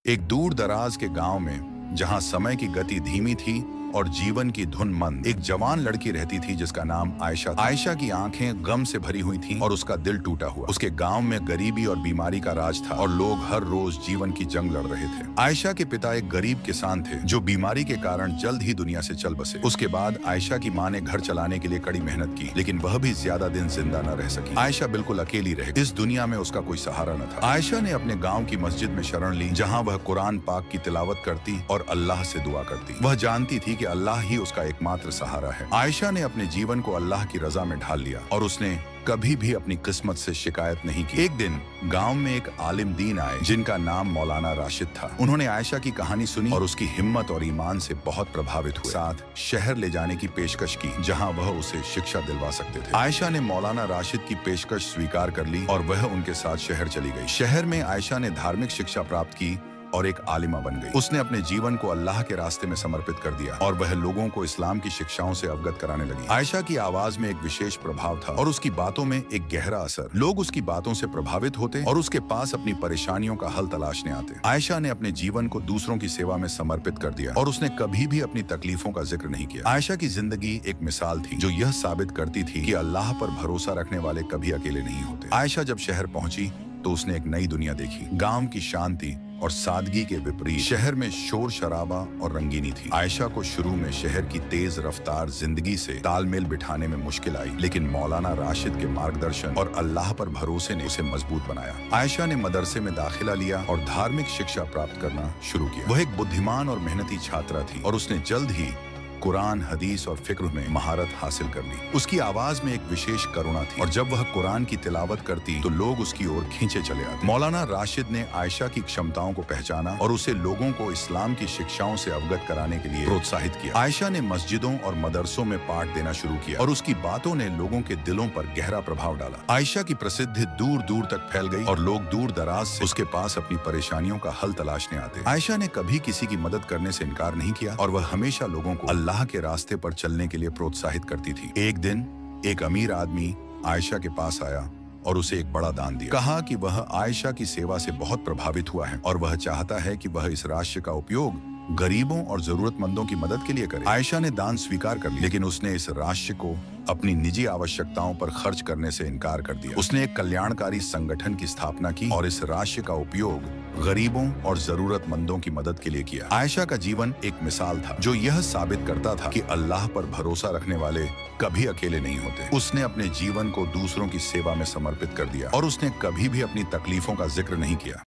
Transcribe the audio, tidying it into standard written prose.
एक दूर दराज के गांव में जहां समय की गति धीमी थी और जीवन की धुन मंद, एक जवान लड़की रहती थी जिसका नाम आयशा था। आयशा की आंखें गम से भरी हुई थीं और उसका दिल टूटा हुआ। उसके गांव में गरीबी और बीमारी का राज था और लोग हर रोज जीवन की जंग लड़ रहे थे। आयशा के पिता एक गरीब किसान थे जो बीमारी के कारण जल्द ही दुनिया से चल बसे। उसके बाद आयशा की माँ ने घर चलाने के लिए कड़ी मेहनत की, लेकिन वह भी ज्यादा दिन जिंदा न रह सकी। आयशा बिल्कुल अकेली रह गई। इस दुनिया में उसका कोई सहारा न था। आयशा ने अपने गाँव की मस्जिद में शरण ली, जहाँ वह कुरान पाक की तिलावत करती और अल्लाह से दुआ करती। वह जानती थी कि अल्लाह ही उसका एकमात्र सहारा है। आयशा ने अपने जीवन को अल्लाह की रजा में ढाल लिया और उसने कभी भी अपनी किस्मत से शिकायत नहीं की। एक दिन गांव में एक आलिम दीन आए जिनका नाम मौलाना राशिद था। उन्होंने आयशा की कहानी सुनी और उसकी हिम्मत और ईमान से बहुत प्रभावित हुए। साथ शहर ले जाने की पेशकश की जहां वह उसे शिक्षा दिलवा सकते थे। आयशा ने मौलाना राशिद की पेशकश स्वीकार कर ली और वह उनके साथ शहर चली गई। शहर में आयशा ने धार्मिक शिक्षा प्राप्त की और एक आलिमा बन गई। उसने अपने जीवन को अल्लाह के रास्ते में समर्पित कर दिया और वह लोगों को इस्लाम की शिक्षाओं से अवगत कराने लगी। आयशा की आवाज में एक विशेष प्रभाव था और उसकी बातों में एक गहरा असर। लोग उसकी बातों से प्रभावित होते और उसके पास अपनी परेशानियों का हल तलाशने आते। आयशा ने अपने जीवन को दूसरों की सेवा में समर्पित कर दिया और उसने कभी भी अपनी तकलीफों का जिक्र नहीं किया। आयशा की जिंदगी एक मिसाल थी जो यह साबित करती थी कि अल्लाह पर भरोसा रखने वाले कभी अकेले नहीं होते। आयशा जब शहर पहुंची तो उसने एक नई दुनिया देखी। गांव की शांति और सादगी के विपरीत शहर में शोर शराबा और रंगीनी थी। आयशा को शुरू में शहर की तेज रफ्तार जिंदगी से तालमेल बिठाने में मुश्किल आई, लेकिन मौलाना राशिद के मार्गदर्शन और अल्लाह पर भरोसे ने उसे मजबूत बनाया। आयशा ने मदरसे में दाखिला लिया और धार्मिक शिक्षा प्राप्त करना शुरू किया। वह एक बुद्धिमान और मेहनती छात्रा थी और उसने जल्द ही कुरान, हदीस और फिक्र में महारत हासिल कर ली। उसकी आवाज में एक विशेष करुणा थी और जब वह कुरान की तिलावत करती तो लोग उसकी ओर खींचे चले आते। मौलाना राशिद ने आयशा की क्षमताओं को पहचाना और उसे लोगों को इस्लाम की शिक्षाओं से अवगत कराने के लिए प्रोत्साहित किया। आयशा ने मस्जिदों और मदरसों में पाठ देना शुरू किया और उसकी बातों ने लोगों के दिलों पर गहरा प्रभाव डाला। आयशा की प्रसिद्धि दूर दूर तक फैल गई और लोग दूर दराज से उसके पास अपनी परेशानियों का हल तलाशने आते। आयशा ने कभी किसी की मदद करने से इनकार नहीं किया और वह हमेशा लोगों को अल्लाह के रास्ते पर चलने के लिए प्रोत्साहित करती थी। एक दिन एक अमीर आदमी आयशा के पास आया और उसे एक बड़ा दान दिया। कहा कि वह आयशा की सेवा से बहुत प्रभावित हुआ है और वह चाहता है कि वह इस राशि का उपयोग गरीबों और जरूरतमंदों की मदद के लिए करे। आयशा ने दान स्वीकार कर लिया, लेकिन उसने इस राशि को अपनी निजी आवश्यकताओं पर खर्च करने से इनकार कर दिया। उसने एक कल्याणकारी संगठन की स्थापना की और इस राशि का उपयोग गरीबों और जरूरतमंदों की मदद के लिए किया। आयशा का जीवन एक मिसाल था जो यह साबित करता था कि अल्लाह पर भरोसा रखने वाले कभी अकेले नहीं होते। उसने अपने जीवन को दूसरों की सेवा में समर्पित कर दिया और उसने कभी भी अपनी तकलीफों का जिक्र नहीं किया।